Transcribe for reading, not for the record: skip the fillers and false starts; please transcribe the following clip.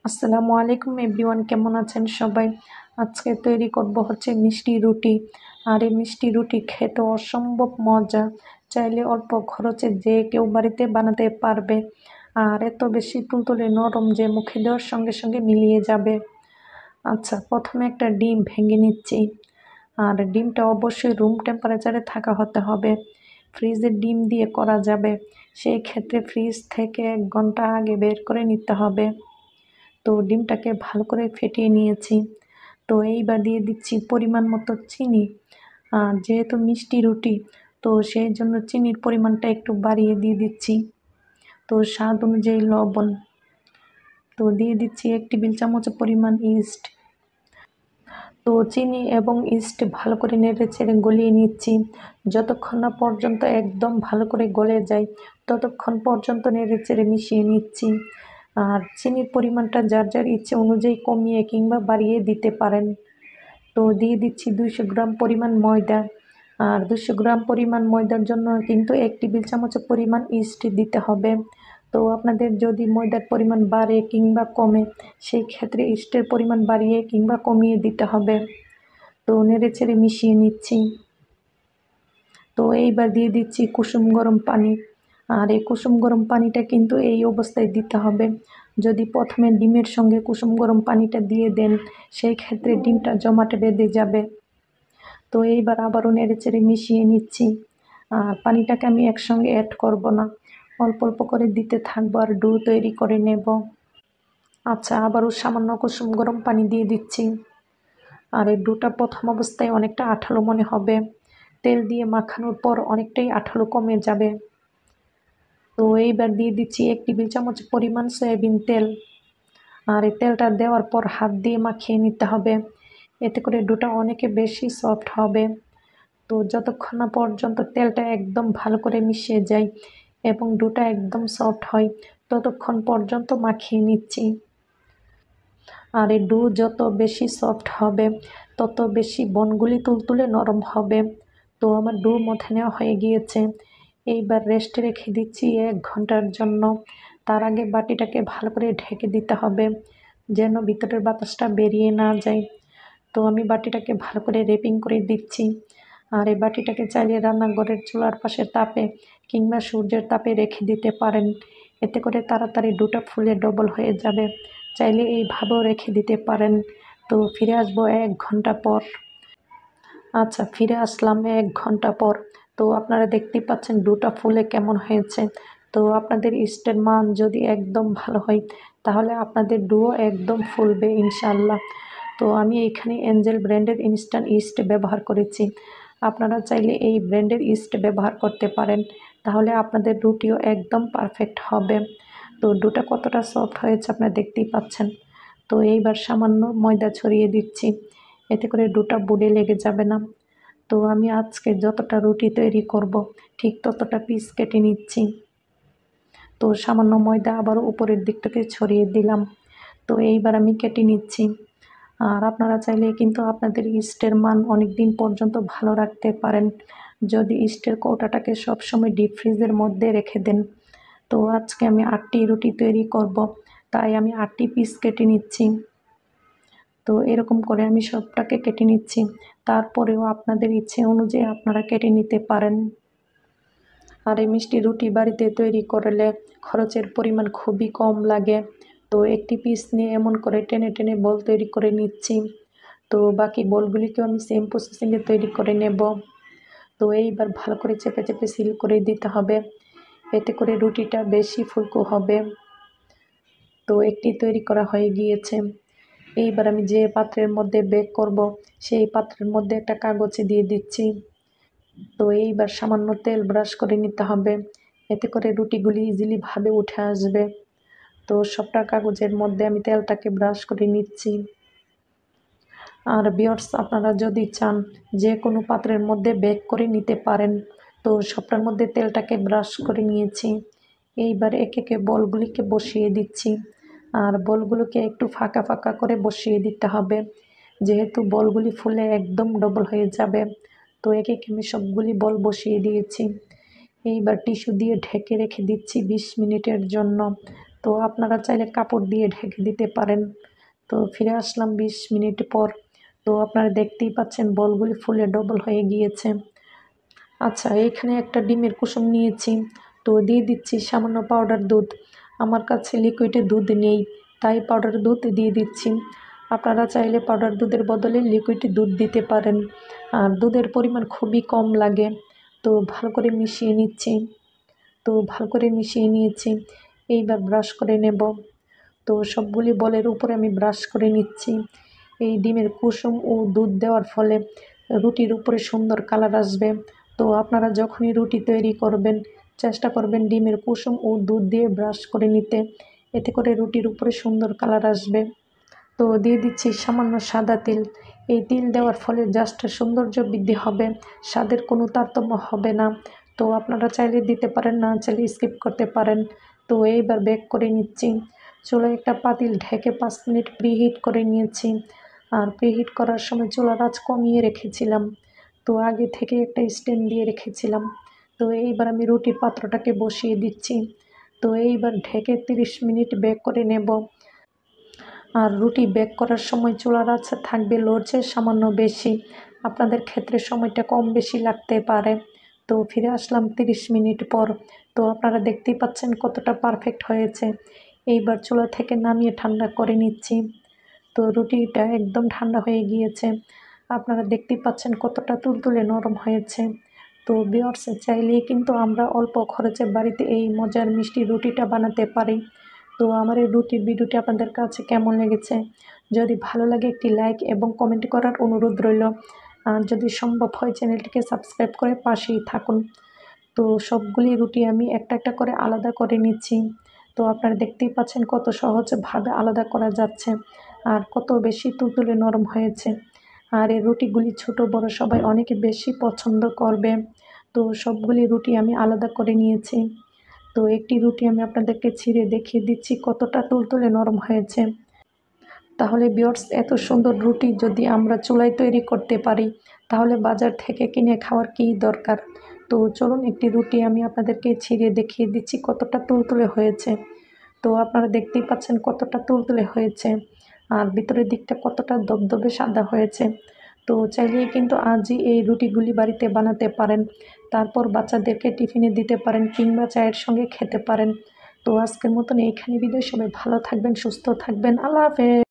আসসালামু আলাইকুম এভরিওয়ান, কেমন আছেন সবাই? আজকে তৈরি করব হচ্ছে মিষ্টি রুটি। আর এই মিষ্টি রুটি খেতে অসম্ভব মজা। চাইলে অল্প খরচে যে কেউ বাড়িতে বানাতে পারবে। আর এত বেশি তুলতুলে নরম যে মুখে দেওয়ার সঙ্গে সঙ্গে মিলিয়ে যাবে। আচ্ছা, প্রথমে একটা ডিম ভেঙে নিচ্ছি। আর ডিমটা অবশ্যই রুম টেম্পারেচারে থাকা হতে হবে। ফ্রিজের ডিম দিয়ে করা যাবে, সেই ক্ষেত্রে ফ্রিজ থেকে 1 ঘন্টা আগে বের করে নিতে হবে। তো ডিমটাকে ভালো করে ফেটিয়ে নিয়েছি। তো এইবার দিয়ে দিচ্ছি পরিমাণ মতো চিনি। আর যেহেতু মিষ্টি রুটি, তো সেই জন্য চিনির পরিমাণটা একটু বাড়িয়ে দিয়ে দিচ্ছি। তো স্বাদ অনুযায়ী লবণ। তো দিয়ে দিচ্ছি 1 টেবিল চামচ পরিমাণ ইস্ট। তো চিনি এবং ইস্ট ভালো করে নেড়ে চেড়ে গলিয়ে নিচ্ছি। যতক্ষণ না পর্যন্ত একদম ভালো করে গলে যায়, ততক্ষণ পর্যন্ত নেড়ে চেড়ে মিশিয়ে নিচ্ছি। আর চিনির পরিমাণটা যার যার ইচ্ছে অনুযায়ী কমিয়ে কিংবা বাড়িয়ে দিতে পারেন। তো দিয়ে দিচ্ছি 200 গ্রাম পরিমাণ ময়দা। আর 200 গ্রাম পরিমাণ ময়দার জন্য কিন্তু 1 টেবিল চামচ পরিমাণ ইস্ট দিতে হবে। তো আপনাদের যদি ময়দার পরিমাণ বাড়ে কিংবা কমে, সেই ক্ষেত্রে ইস্টের পরিমাণ বাড়িয়ে কিংবা কমিয়ে দিতে হবে। তো নেড়ে চেড়ে মিশিয়ে নিচ্ছি। তো এইবার দিয়ে দিচ্ছি কুসুম গরম পানি। আর এই কুসুম গরম পানিটা কিন্তু এই অবস্থায় দিতে হবে। যদি প্রথমে ডিমের সঙ্গে কুসুম গরম পানিটা দিয়ে দেন, সেই ক্ষেত্রে ডিমটা জমাটে বেঁধে যাবে। তো এইবার আবারও নেড়েচেড়ে মিশিয়ে নিচ্ছি। আর পানিটাকে আমি একসঙ্গে অ্যাড করব না, অল্প অল্প করে দিতে থাকবো আর ডো তৈরি করে নেব। আচ্ছা, আবারও সামান্য কুসুম গরম পানি দিয়ে দিচ্ছি। আর এই ডোটা প্রথম অবস্থায় অনেকটা আঠালো মনে হবে, তেল দিয়ে মাখানোর পর অনেকটাই আঠালো কমে যাবে। তো এইবার দিয়ে দিচ্ছি 1 টেবিল চামচ পরিমাণ সয়াবিন তেল। আর এই তেলটা দেওয়ার পর হাত দিয়ে মাখিয়ে নিতে হবে, এতে করে ডোটা অনেকে বেশি সফট হবে। তো যতক্ষণ না পর্যন্ত তেলটা একদম ভালো করে মিশিয়ে যায় এবং ডোটা একদম সফট হয়, ততক্ষণ পর্যন্ত মাখিয়ে নিচ্ছি। আর এই ডো যত বেশি সফট হবে, তত বেশি বনগুলি তুলতুলে নরম হবে। তো আমার ডো মথে নেওয়া হয়ে গিয়েছে। এইবার রেস্টে রেখে দিচ্ছি 1 ঘন্টার জন্য। তার আগে বাটিটাকে ভালো করে ঢেকে দিতে হবে, যেন ভিতরের বাতাসটা বেরিয়ে না যায়। তো আমি বাটিটাকে ভালো করে রেপিং করে দিচ্ছি। আর এই বাটিটাকে চাইলে রান্নাঘরের চুলার পাশে তাপে কিংবা সূর্যের তাপে রেখে দিতে পারেন, এতে করে তাড়াতাড়ি ডোটা ফুলে ডবল হয়ে যাবে। চাইলে এইভাবেও রেখে দিতে পারেন। তো ফিরে আসবো 1 ঘন্টা পর। আচ্ছা, ফিরে আসলাম 1 ঘন্টা পর। তো আপনারা দেখতেই পাচ্ছেন ডোটা ফুলে কেমন হয়েছে। তো আপনাদের ইস্টের মান যদি একদম ভালো হয়, তাহলে আপনাদের ডো একদম ফুলবে ইনশাআল্লাহ। তো আমি এখানে এঞ্জেল ব্র্যান্ডের ইনস্ট্যান্ট ইস্ট ব্যবহার করেছি। আপনারা চাইলে এই ব্র্যান্ডের ইস্ট ব্যবহার করতে পারেন, তাহলে আপনাদের রুটিও একদম পারফেক্ট হবে। তো ডোটা কতটা সফট হয়েছে আপনারা দেখতেই পাচ্ছেন। তো এইবার সামান্য ময়দা ছড়িয়ে দিচ্ছি, এতে করে ডোটা বুড়ে লেগে যাবে না। তো আমি আজকে যতটা রুটি তৈরি করব, ঠিক ততটা পিস কেটে নিচ্ছি। তো সামান্য ময়দা আবারও উপরের দিকটাতে ছড়িয়ে দিলাম। তো এইবার আমি কেটে নিচ্ছি। আর আপনারা চাইলে কিন্তু আপনাদের ইস্টের মান অনেক দিন পর্যন্ত ভালো রাখতে পারেন, যদি ইস্টের কৌটাটাকে সবসময় ডিপ ফ্রিজের মধ্যে রেখে দেন। তো আজকে আমি 8টি রুটি তৈরি করব, তাই আমি 8টি পিস কেটে নিচ্ছি। তো এরকম করে আমি সবটাকে কেটে নিচ্ছি। তারপরেও আপনাদের ইচ্ছে অনুযায়ী আপনারা কেটে নিতে পারেন। আর এই মিষ্টি রুটি বাড়িতে তৈরি করলে খরচের পরিমাণ খুবই কম লাগে। তো একটি পিস নিয়ে এমন করে টেনে টেনে বল তৈরি করে নিচ্ছি। তো বাকি বলগুলিকেও আমি সেম প্রসেসিংয়ে তৈরি করে নেব। তো এইবার ভালো করে চেপে চেপে সিল করে দিতে হবে, এতে করে রুটিটা বেশি ফুলকো হবে। তো একটি তৈরি করা হয়ে গিয়েছে। এইবার আমি যে পাত্রের মধ্যে বেক করব, সেই পাত্রের মধ্যে একটা কাগজে দিয়ে দিচ্ছি। তো এইবার সামান্য তেল ব্রাশ করে নিতে হবে, এতে করে রুটিগুলি ইজিলি ভাবে উঠে আসবে। তো সবটা কাগজের মধ্যে আমি তেলটাকে ব্রাশ করে নিচ্ছি। আর ভিউয়ার্স, আপনারা যদি চান যে কোনো পাত্রের মধ্যে বেক করে নিতে পারেন। তো সবটার মধ্যে তেলটাকে ব্রাশ করে নিয়েছি। এইবার একে একে বলগুলিকে বসিয়ে দিচ্ছি। আর বলগুলোকে একটু ফাঁকা ফাঁকা করে বসিয়ে দিতে হবে, যেহেতু বলগুলি ফুলে একদম ডবল হয়ে যাবে। তো একে একে আমি সবগুলি বল বসিয়ে দিয়েছি। এইবার টিস্যু দিয়ে ঢেকে রেখে দিচ্ছি 20 মিনিটের জন্য। তো আপনারা চাইলে কাপড় দিয়ে ঢেকে দিতে পারেন। তো ফিরে আসলাম 20 মিনিট পর। তো আপনারা দেখতেই পাচ্ছেন বলগুলি ফুলে ডবল হয়ে গিয়েছে। আচ্ছা, এইখানে একটা ডিমের কুসুম নিয়েছি। তো দিয়ে দিচ্ছি সামান্য পাউডার দুধ। আমার কাছে লিকুইডে দুধ নেই, তাই পাউডার দুধ দিয়ে দিচ্ছি। আপনারা চাইলে পাউডার দুধের বদলে লিকুইড দুধ দিতে পারেন। আর দুধের পরিমাণ খুবই কম লাগে। তো ভালো করে মিশিয়ে নিয়েছি। এইবার ব্রাশ করে নেব। তো সবগুলি বলের উপরে আমি ব্রাশ করে নিচ্ছি। এই ডিমের কুসুম ও দুধ দেওয়ার ফলে রুটির উপরে সুন্দর কালার আসবে। তো আপনারা যখনই রুটি তৈরি করবেন চেষ্টা করবেন ডিমের কুসুম ও দুধ দিয়ে ব্রাশ করে নিতে, এতে করে রুটির উপরে সুন্দর কালার আসবে। তো দিয়ে দিচ্ছি সামান্য সাদা তিল। এই তিল দেওয়ার ফলে জাস্ট সৌন্দর্য বৃদ্ধি হবে, স্বাদের কোনো তারতম্য হবে না। তো আপনারা চাইলে দিতে পারেন, না চাইলে স্কিপ করতে পারেন। তো এইবার বেক করে নিচ্ছি। চুলায় একটা পাতিল ঢেকে 5 মিনিট প্রিহিট করে নিয়েছি। আর প্রিহিট করার সময় চুলার আঁচ কমিয়ে রেখেছিলাম। তো আগে থেকে একটা স্ট্যান্ড দিয়ে রেখেছিলাম। তো এইবার আমি রুটির পাত্রটাকে বসিয়ে দিচ্ছি। তো এইবার ঢেকে 30 মিনিট বেক করে নেব। আর রুটি বেক করার সময় চুলার আঁচ থাকবে লোর চেয়ে সামান্য বেশি। আপনাদের ক্ষেত্রে সময়টা কম বেশি লাগতে পারে। তো ফিরে আসলাম 30 মিনিট পর। তো আপনারা দেখতেই পাচ্ছেন কতটা পারফেক্ট হয়েছে। এইবার চুলা থেকে নামিয়ে ঠান্ডা করে নিচ্ছি। তো রুটিটা একদম ঠান্ডা হয়ে গিয়েছে। আপনারা দেখতেই পাচ্ছেন কতটা তুলতুলে নরম হয়েছে। তো ভিউয়ার্স, চাইলেই কিন্তু আমরা অল্প খরচে বাড়িতে এই মজার মিষ্টি রুটিটা বানাতে পারি। তো আমার এই রুটির ভিডিওটি আপনাদের কাছে কেমন লেগেছে? যদি ভালো লাগে একটি লাইক এবং কমেন্ট করার অনুরোধ রইল। আর যদি সম্ভব হয় চ্যানেলটিকে সাবস্ক্রাইব করে পাশেই থাকুন। তো সবগুলি রুটি আমি একটা একটা করে আলাদা করে নিচ্ছি। তো আপনারা দেখতেই পাচ্ছেন কত সহজভাবে আলাদা করা যাচ্ছে আর কত বেশি তুলতুলে নরম হয়েছে। আর এই রুটিগুলি ছোট বড় সবাই অনেক বেশি পছন্দ করবে। তো সবগুলি রুটি আমি আলাদা করে নিয়েছি। তো একটি রুটি আমি আপনাদেরকে ছিঁড়ে দেখিয়ে দিচ্ছি কতটা তুলতুলে নরম হয়েছে। তাহলে ভিউয়ার্স, এত সুন্দর রুটি যদি আমরা চুলায় তৈরি করতে পারি তাহলে বাজার থেকে কিনে খাওয়ার কী দরকার। তো চলুন একটি রুটি আমি আপনাদেরকে ছিঁড়ে দেখিয়ে দিচ্ছি কতটা তুলতুলে হয়েছে। তো আপনারা দেখতেই পাচ্ছেন কতটা তুলতুলে হয়েছে আর ভিতরের দিকটা কতটা দবদবে সাদা হয়েছে। তো চাইলেই কিন্তু আজই এই রুটিগুলি বাড়িতে বানাতে পারেন, তারপর বাচ্চাদেরকে টিফিনে দিতে পারেন কিংবা চায়ের সঙ্গে খেতে পারেন। তো আজকের মতন এইখানে বিদায়। সবাই ভালো থাকবেন, সুস্থ থাকবেন। আল্লাহ হাফেজ।